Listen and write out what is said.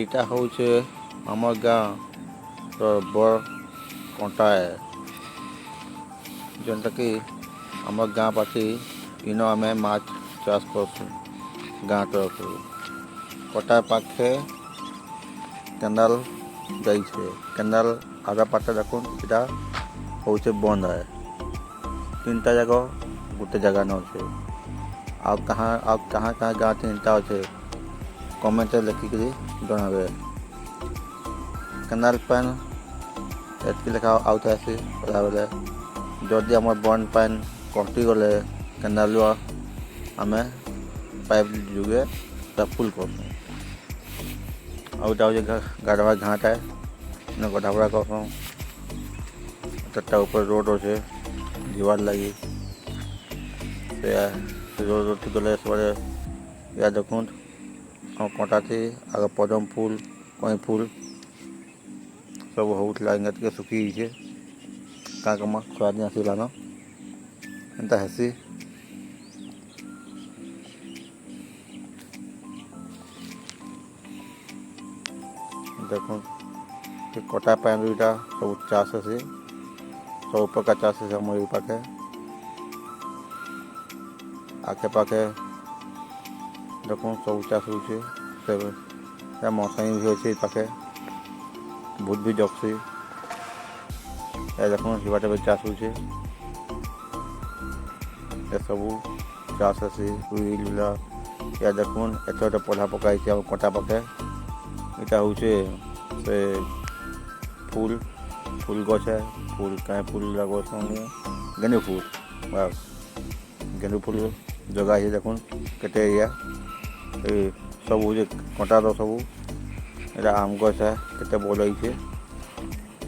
এইটা হচ্ছে আমার গাঁ তো বড় কଣ୍ଟା যেটা কি আমার গাঁ পাଖି ইন আমি মাছ চাষ করছু গাঁ তরফରୁ কটা পাখে কেনাল যাইছে কেনাল आधा पाटे देखो এটা হচ্ছে বন্ধ है तीनटा जगह गोटे जगह न अच्छे आप कहाँ गाँ तीनटा अच्छे कमेंट लिखिकी जनाबे केनाल पान एतकी लेखा आउट आसी बेले जदि आम बंद पान कटि गले केनाल आम पाइप जुगे फुल करसुँ आउटा हूँ गाढ़वा घाट है गढ़ाबड़ा करसुँ ऊपर रोड अच्छे जीवार लगी रोड गले या देखुं कंटा थी आगे पदम फूल कई फूल सब होता इंगे सुखी क्या कमा खरा दिन आसलान एंता हेसी देखो कटा पैन दुईटा सब चाष अच्छे सब प्रकार चाष है आम पाखे आखे पाखे देखो सब चाष हो मशाणी भी अच्छे पाखे भूत भी जगसी देखो हिबाटे भी चाष हो सब चाष अच्छे उला या देखो एत पौधा पकाई कटा पाखे इटा हूँ से फूल फूल गछ है फूल कहीं फूल गछ गेंदू फूल गेंदू फूल जगह है देखो केटे एरिया सब कटा तो सब आम गछ है केते बड़ है